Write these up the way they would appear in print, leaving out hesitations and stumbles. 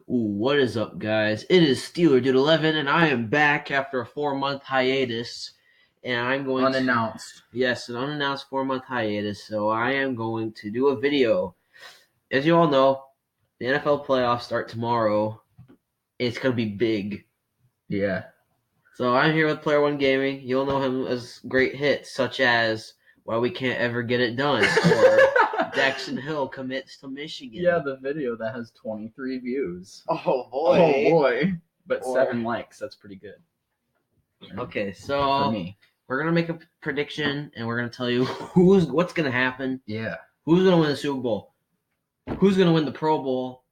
Ooh, what is up, guys? It is Steeler Dude 11, and I am back after a 4-month hiatus. And I'm going Unannounced. yes, an unannounced 4-month hiatus. So I am going to do a video. As you all know, the NFL playoffs start tomorrow. It's going to be big. Yeah. So I'm here with Player One Gaming. You'll know him as great hits such as "Why We Can't Ever Get It Done" or "Jackson Hill Commits to Michigan." Yeah, the video that has 23 views. Oh Oh boy. But Or- 7 likes. That's pretty good. Okay, For so me. we're gonna make a prediction, and we're gonna tell you what's gonna happen, Yeah. who's gonna win the Super Bowl, who's gonna win the Pro Bowl,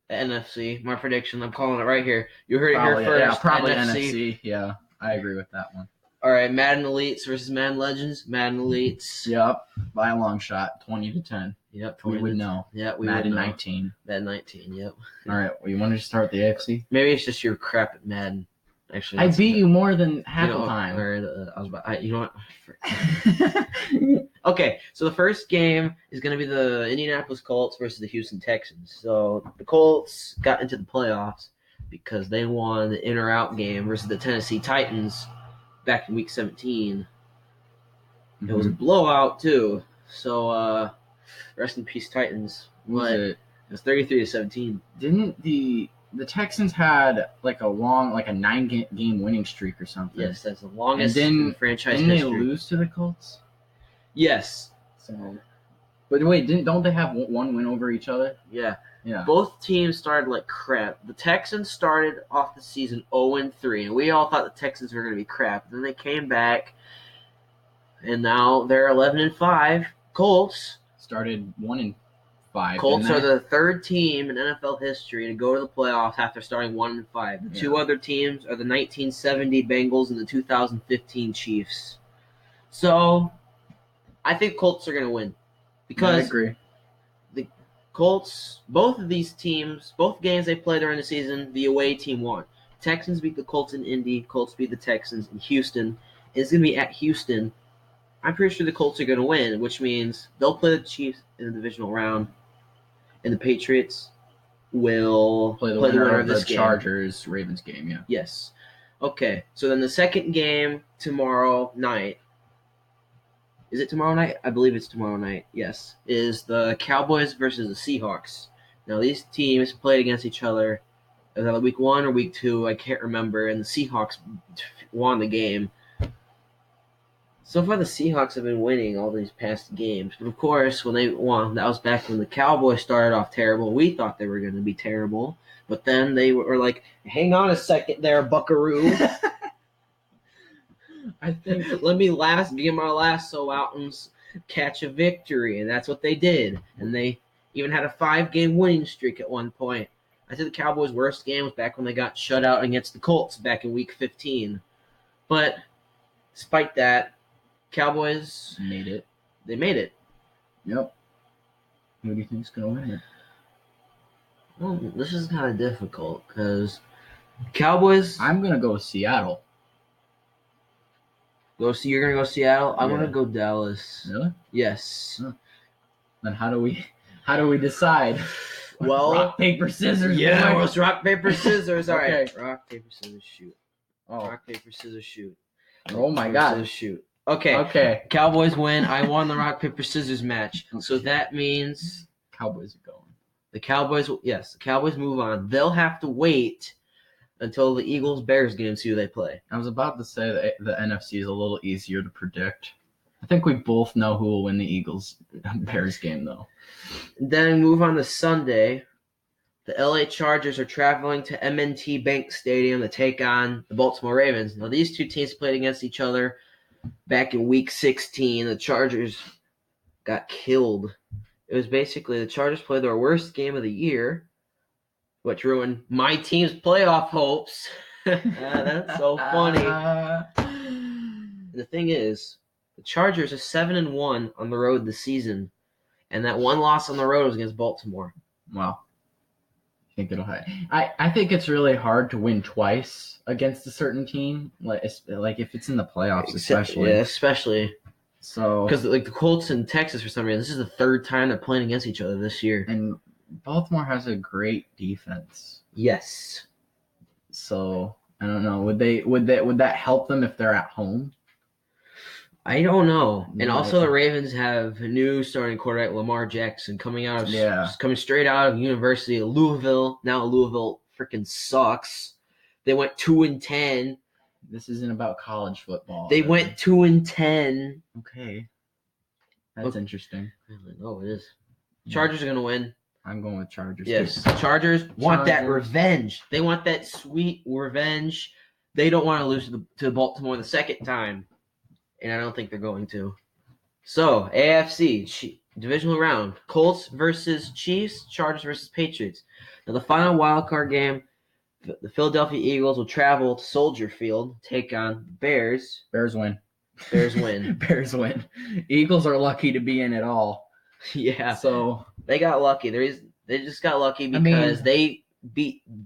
the NFC. My prediction, I'm calling it right here. You heard it here first. Yeah, probably NFC. Yeah, I agree with that one. All right, Madden Elites versus Madden Legends. Madden Elites. Yep. By a long shot, 20-10. Yep. We would know. Yeah, we Madden would know. 19. Madden 19. Yep. All right. Well, you want to start with the AFC? Maybe it's just your crap at Madden. Actually, I beat you more than half the time. All right, I was about. You know what? Okay, so the first game is going to be the Indianapolis Colts versus the Houston Texans. So the Colts got into the playoffs because they won the in or out game versus the Tennessee Titans back in Week 17. It was a blowout too. So rest in peace, Titans. It was 33-17. Didn't the Texans had like a 9-game winning streak or something? Yes, that's the longest in franchise history. Didn't they lose to the Colts? Yes. So, but wait, don't they have one win over each other? Yeah. Yeah. Both teams started like crap. The Texans started off the season 0-3, and we all thought the Texans were going to be crap. Then they came back, and now they're 11-5. Colts started 1-5. Colts are the third team in NFL history to go to the playoffs after starting 1-5. The two other teams are the 1970 Bengals and the 2015 Chiefs. So I think Colts are going to win because I agree. The Colts, both of these teams, both games they played during the season, the away team won. Texans beat the Colts in Indy. Colts beat the Texans in Houston. It's going to be at Houston. I'm pretty sure the Colts are going to win, which means they'll play the Chiefs in the divisional round, and the Patriots will play the winner of this game. Chargers-Ravens game, yeah. Yes. Okay, so then the second game tomorrow night, is it tomorrow night? I believe it's tomorrow night, yes, is the Cowboys versus the Seahawks. Now, these teams played against each other. Was that week 1 or week 2? I can't remember, and the Seahawks won the game. So far, the Seahawks have been winning all these past games. But, of course, when they won, that was back when the Cowboys started off terrible. We thought they were going to be terrible. But then they were like, hang on a second there, buckaroo. I think, let me get my lasso out and catch a victory. And that's what they did. And they even had a 5-game winning streak at one point. I think the Cowboys' worst game was back when they got shut out against the Colts back in Week 15. But despite that, Cowboys made it. They made it. Yep. Who do you think's going to win it? Well, this is kind of difficult because Cowboys. I'm going to go Seattle. You're going to go Seattle? I'm going to go Dallas. Really? Yes. Huh. Then how do we decide? Well, rock, paper, scissors. Yeah, it was rock, paper, scissors. All right. Okay. Rock, paper, scissors, shoot. Oh. Rock, paper, scissors, shoot. Oh my God. Scissors, shoot. Okay. Cowboys win. I won the rock, paper, scissors match. So that means Cowboys are going. The Cowboys move on. They'll have to wait until the Eagles-Bears game and see who they play. I was about to say that the NFC is a little easier to predict. I think we both know who will win the Eagles-Bears game, though. Then move on to Sunday. The LA Chargers are traveling to M&T Bank Stadium to take on the Baltimore Ravens. Now, these two teams played against each other back in Week 16. The Chargers got killed. It was basically the Chargers played their worst game of the year, which ruined my team's playoff hopes. That's so funny. The thing is, the Chargers are 7-1 on the road this season, and that one loss on the road was against Baltimore. Wow. I think it'll happen. I think it's really hard to win twice against a certain team, like if it's in the playoffs, especially. Yeah, especially. So because the Colts and Texas, for some reason, this is the third time they're playing against each other this year. And Baltimore has a great defense. Yes. So I don't know. Would that help them if they're at home? I don't know. And Right. also the Ravens have a new starting quarterback, Lamar Jackson, coming straight out of University of Louisville. Now Louisville freaking sucks. They went 2-10. This isn't about college football. They went 2-10. Okay. That's interesting. Oh, it is. Chargers are gonna win. I'm going with Chargers. Yes, Chargers want that revenge. They want that sweet revenge. They don't want to lose to Baltimore the second time, and I don't think they're going to. So AFC divisional round: Colts versus Chiefs, Chargers versus Patriots. Now the final wild card game: the Philadelphia Eagles will travel to Soldier Field, take on Bears. Bears win. Bears win. Bears win. Eagles are lucky to be in at all. Yeah. So they got lucky. They just got lucky because they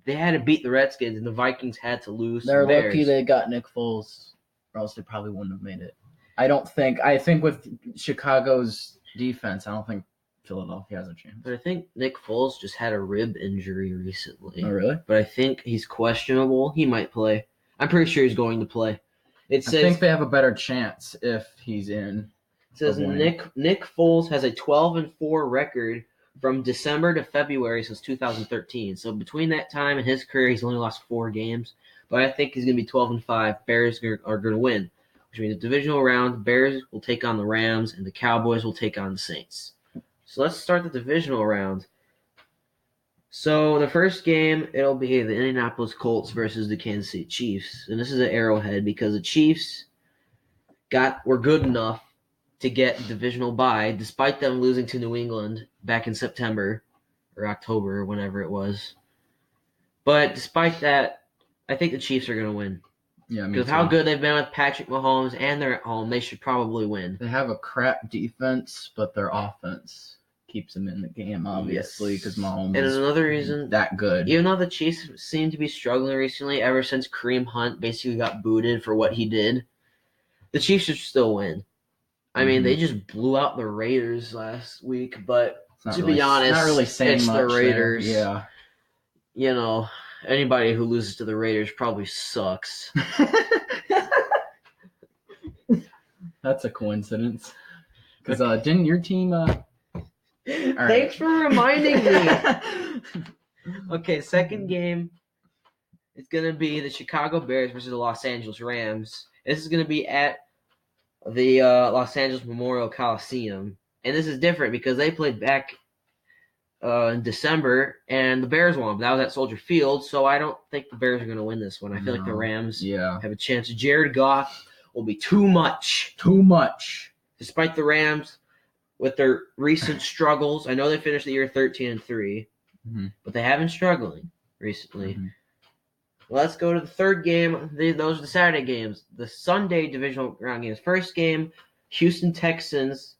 had to beat the Redskins and the Vikings had to lose. They're lucky they got Nick Foles, or else they probably wouldn't have made it. I think with Chicago's defense, I don't think Philadelphia has a chance. But I think Nick Foles just had a rib injury recently. Oh, really? But I think he's questionable. He might play. I'm pretty sure he's going to play. I think they have a better chance if he's in. It says Nick Foles has a 12-4 record from December to February since 2013. So between that time and his career, he's only lost 4 games. But I think he's going to be 12-5. Bears are going to win, which means the divisional round, Bears will take on the Rams and the Cowboys will take on the Saints. So let's start the divisional round. So the first game, it'll be the Indianapolis Colts versus the Kansas City Chiefs. And this is an Arrowhead because the Chiefs were good enough to get a divisional bye, despite them losing to New England back in September or October or whenever it was. But despite that, I think the Chiefs are going to win. Yeah, because of how good they've been with Patrick Mahomes and they're at home, they should probably win. They have a crap defense, but their offense keeps them in the game, obviously, because Mahomes is another reason that good. Even though the Chiefs seem to be struggling recently, ever since Kareem Hunt basically got booted for what he did, the Chiefs should still win. I mean, they just blew out the Raiders last week, but to be honest, not really saying it's much the Raiders. There. Yeah. You know, anybody who loses to the Raiders probably sucks. That's a coincidence. Because didn't your team... Thanks for reminding me. Okay, second game. It's going to be the Chicago Bears versus the Los Angeles Rams. This is going to be at the Los Angeles Memorial Coliseum. And this is different because they played back in December, and the Bears won. But that was at Soldier Field, so I don't think the Bears are going to win this one. I feel like the Rams have a chance. Jared Goff will be too much. Too much. Despite the Rams, with their recent struggles, I know they finished the year 13-3, but they have been struggling recently. Let's go to the third game. Those are the Saturday games. The Sunday divisional round games. First game, Houston Texans.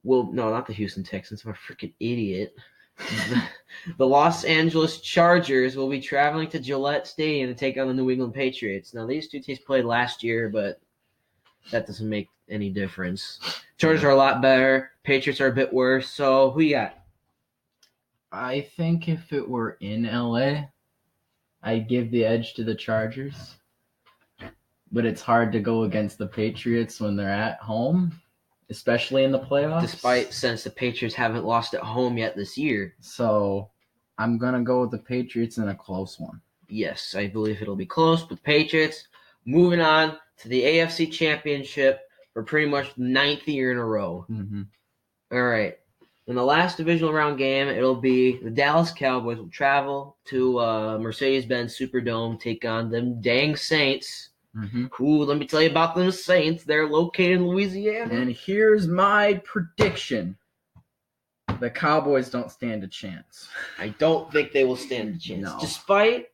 No, not the Houston Texans. I'm a freaking idiot. The Los Angeles Chargers will be traveling to Gillette Stadium to take on the New England Patriots. Now, these two teams played last year, but that doesn't make any difference. Chargers are a lot better. Patriots are a bit worse. So, who you got? I think if it were in LA, I'd give the edge to the Chargers. But it's hard to go against the Patriots when they're at home, especially in the playoffs. Since the Patriots haven't lost at home yet this year. So I'm going to go with the Patriots in a close one. Yes, I believe it'll be close with Patriots. Moving on to the AFC Championship for pretty much the 9th year in a row. All right. In the last divisional round game, it'll be the Dallas Cowboys will travel to Mercedes-Benz Superdome, take on them dang Saints. Ooh, let me tell you about them Saints. They're located in Louisiana. And here's my prediction. The Cowboys don't stand a chance. I don't think they will stand a chance. No. Despite,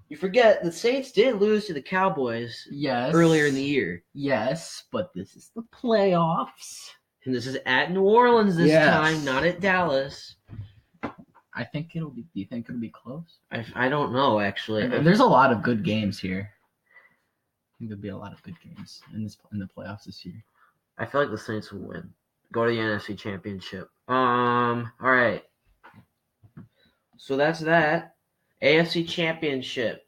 you forget, the Saints did lose to the Cowboys earlier in the year. Yes, but this is the playoffs. And this is at New Orleans this time, not at Dallas. I think it'll be. Do you think it'll be close? I don't know, actually. There's a lot of good games here. I think there'll be a lot of good games in the playoffs this year. I feel like the Saints will win. Go to the NFC Championship. All right. So that's that. AFC Championship.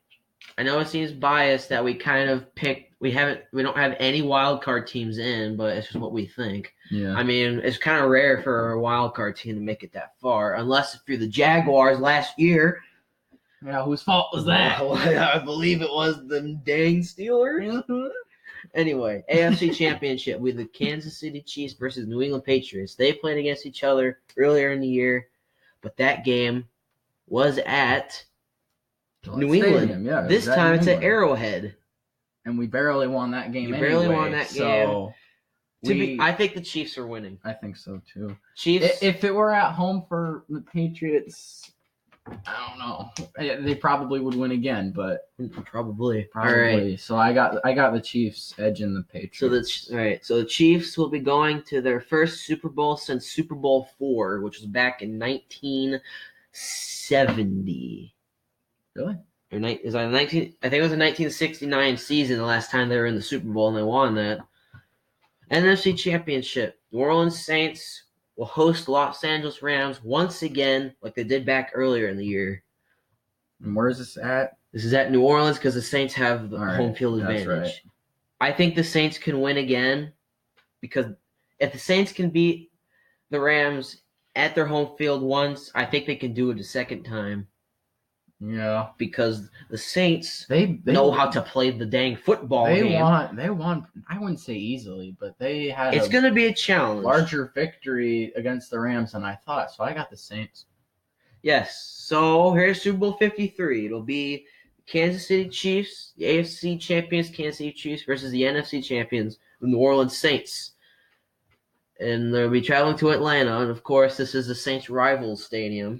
I know it seems biased that we kind of picked. We don't have any wild card teams in, but it's just what we think. Yeah. I mean, it's kind of rare for a wild card team to make it that far, unless if you're the Jaguars last year. Yeah, whose fault was that? I believe it was the dang Steelers. Anyway, AFC Championship with the Kansas City Chiefs versus New England Patriots. They played against each other earlier in the year, but that game was at New England. Yeah, this time it's at Arrowhead. And we barely won that game. You barely won that game. I think the Chiefs are winning. I think so too. Chiefs. If it were at home for the Patriots, I don't know. They probably would win again, but probably. All right. So I got the Chiefs edging the Patriots. So the Chiefs will be going to their first Super Bowl since Super Bowl IV, which was back in 1970. Really? Is that 19? I think it was a 1969 season. The last time they were in the Super Bowl, and they won that. NFC Championship. New Orleans Saints will host Los Angeles Rams once again, like they did back earlier in the year. And where is this at? This is at New Orleans because the Saints have the home field advantage. Right. I think the Saints can win again because if the Saints can beat the Rams at their home field once, I think they can do it a second time. Yeah, because the Saints they know how to play the dang football game. They won. I wouldn't say easily, but they had. It's going to be a challenge. Larger victory against the Rams than I thought, so I got the Saints. Yes. So here's Super Bowl 53. It'll be Kansas City Chiefs, the AFC champions, Kansas City Chiefs versus the NFC champions, the New Orleans Saints. And they'll be traveling to Atlanta, and of course, this is the Saints' rival stadium.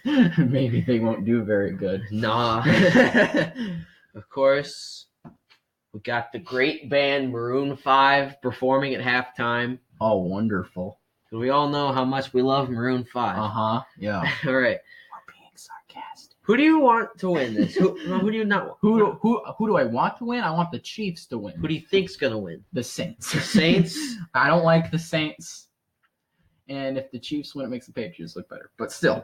Maybe they won't do very good. Nah. Of course, we got the great band Maroon 5 performing at halftime. Oh, wonderful. So we all know how much we love Maroon 5. Uh-huh. Yeah. All right. We're being sarcastic. Who do you want to win this? Who do you not want? Who do I want to win? I want the Chiefs to win. Who do you think's going to win? The Saints. The Saints? I don't like the Saints. And if the Chiefs win, it makes the Patriots look better. But still,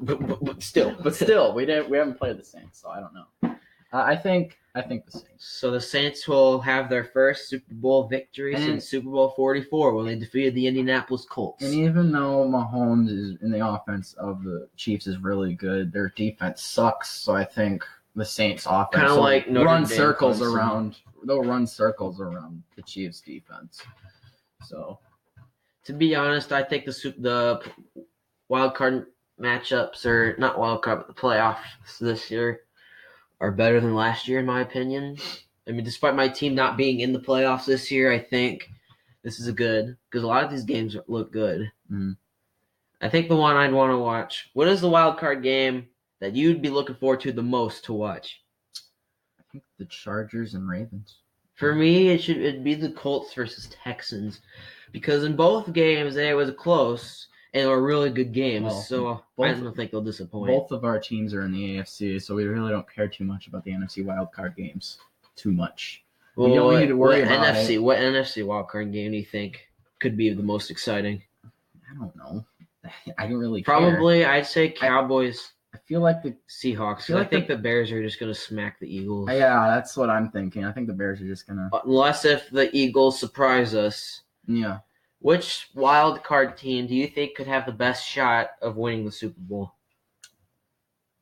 but still, we haven't played the Saints, so I don't know. I think the Saints. So the Saints will have their first Super Bowl victory since Super Bowl 44 when they defeated the Indianapolis Colts. And even though Mahomes is in the offense of the Chiefs is really good, their defense sucks. So I think the Saints offense kind of like they'll run circles around the Chiefs defense. So. To be honest, I think the wild card matchups, or not wild card, but the playoffs this year are better than last year, in my opinion. I mean, despite my team not being in the playoffs this year, I think this is because a lot of these games look good. Mm-hmm. I think the one I'd want to watch. What is the wild card game that you'd be looking forward to the most to watch? I think the Chargers and Ravens. For me, it'd be the Colts versus Texans. Because in both games, it was close, and they were really good games. So I don't think they'll disappoint. Both of our teams are in the AFC, so we really don't care too much about the NFC wildcard games. Too much. Well, we don't need to worry about NFC. What NFC wildcard game do you think could be the most exciting? I don't know. I don't really Probably, care. I'd say Cowboys. I feel like the Seahawks. I think the Bears are just going to smack the Eagles. Yeah, that's what I'm thinking. I think the Bears are just going to... Unless if the Eagles surprise us. Yeah. Which wild card team do you think could have the best shot of winning the Super Bowl?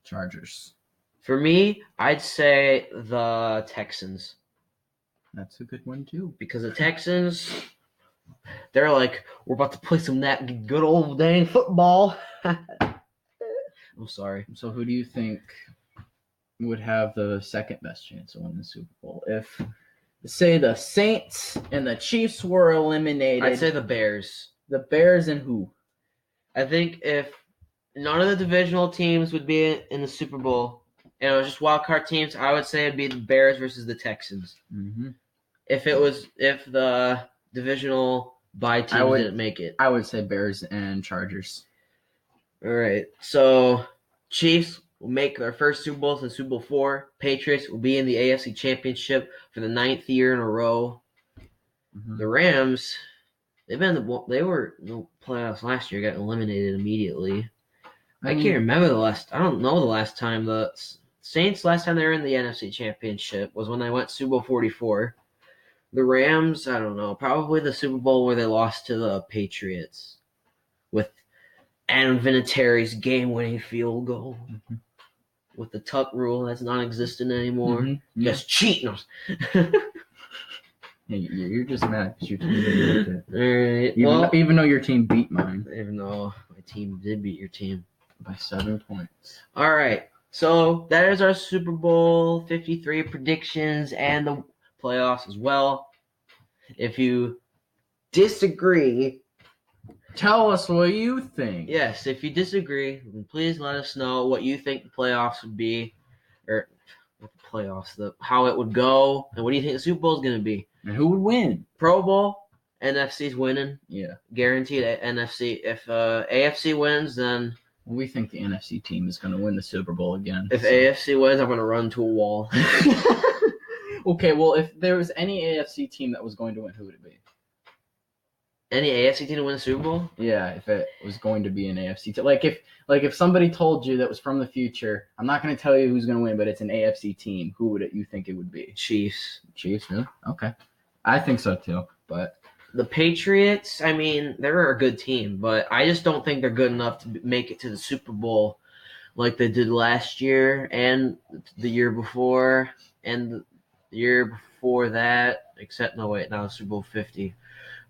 Chargers. For me, I'd say the Texans. That's a good one, too. Because the Texans, they're like, we're about to play some that good old dang football. I'm sorry. So who do you think would have the second best chance of winning the Super Bowl? If, say, the Saints and the Chiefs were eliminated. I'd say the Bears. The Bears and who? I think if none of the divisional teams would be in the Super Bowl, and it was just wild card teams, I would say it'd be the Bears versus the Texans. Mm-hmm. If the divisional bye teams didn't make it, I would say Bears and Chargers. All right. So Chiefs will make their first Super Bowl since Super Bowl 4. Patriots will be in the AFC Championship for the 9th year in a row. Mm-hmm. The Rams, they were in the playoffs last year, got eliminated immediately. I can't remember the last. I don't know the last time the Saints last time they were in the NFC Championship was when they went Super Bowl 44. The Rams, I don't know, probably the Super Bowl where they lost to the Patriots with Adam Vinatieri's game-winning field goal with the tuck rule that's non-existent anymore. Mm-hmm. Just cheating. You're just mad because your team didn't make it. All right. Even though your team beat mine. Even though my team did beat your team. By 7 points. All right. So that is our Super Bowl 53 predictions and the playoffs as well. If you disagree, tell us what you think. Yes, if you disagree, please let us know what you think the playoffs would be, or not the playoffs, how it would go, and what do you think the Super Bowl is going to be? And who would win? Pro Bowl, NFC's winning. Yeah. Guaranteed NFC. If AFC wins, then... We think the NFC team is going to win the Super Bowl again. If AFC wins, I'm going to run to a wall. Okay, well, if there was any AFC team that was going to win, who would it be? Any AFC team to win the Super Bowl? Yeah, if it was going to be an AFC team. Like if somebody told you that was from the future, I'm not going to tell you who's going to win, but it's an AFC team, who would you think it would be? Chiefs. Chiefs, really? Okay. I think so too, but... The Patriots, I mean, they're a good team, but I just don't think they're good enough to make it to the Super Bowl like they did last year and the year before and the year before that. Except, no, wait, now Super Bowl 50.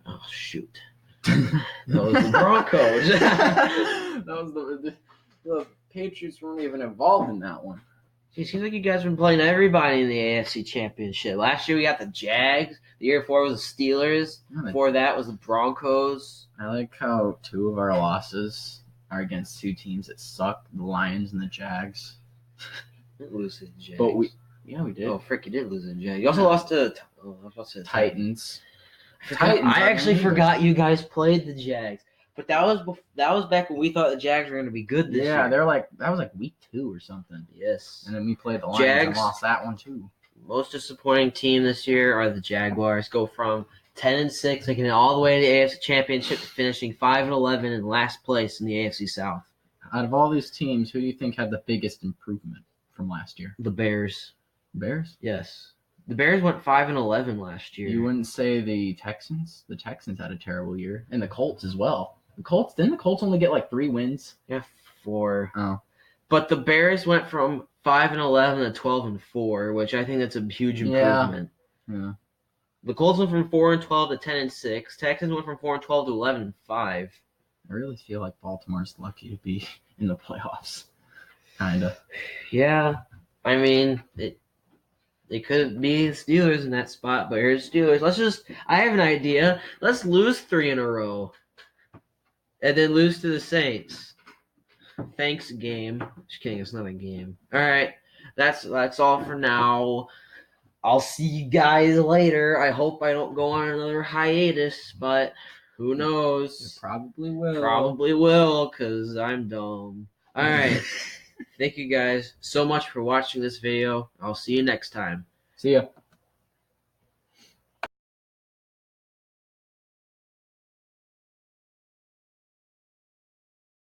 Oh, shoot. That was the Broncos. That was the Patriots weren't even involved in that one. It seems like you guys have been playing everybody in the AFC Championship. Last year we got the Jags. The year before was the Steelers. Before that was the Broncos. I like how 2 of our losses are against 2 teams that suck, the Lions and the Jags. We didn't lose to the Jags. But we did. Oh, frick, you did lose to the Jags. You also lost to the Titans. I actually forgot you guys played the Jags. But that was back when we thought the Jags were going to be good this year. Yeah, that was like week 2 or something. Yes. And then we played the Lions and lost that one too. Most disappointing team this year are the Jaguars. Go from 10-6, making it all the way to the AFC Championship, to finishing 5-11 in last place in the AFC South. Out of all these teams, who do you think had the biggest improvement from last year? The Bears. Bears? Yes. The Bears went 5-11 last year. You wouldn't say the Texans? The Texans had a terrible year. And the Colts as well. Didn't the Colts only get like 3 wins? Yeah, 4. Oh. But the Bears went from 5-11 to 12-4, which I think that's a huge improvement. Yeah. The Colts went from 4-12 to 10-6. Texans went from 4-12 to 11-5. I really feel like Baltimore's lucky to be in the playoffs. Kinda. Yeah. I mean, they could be the Steelers in that spot, but here's the Steelers. I have an idea. Let's lose 3 in a row. And then lose to the Saints. Thanks, game. Just kidding, it's not a game. All right, that's all for now. I'll see you guys later. I hope I don't go on another hiatus, but who knows? You probably will. Probably will, because I'm dumb. All right. Thank you guys so much for watching this video. I'll see you next time. See ya.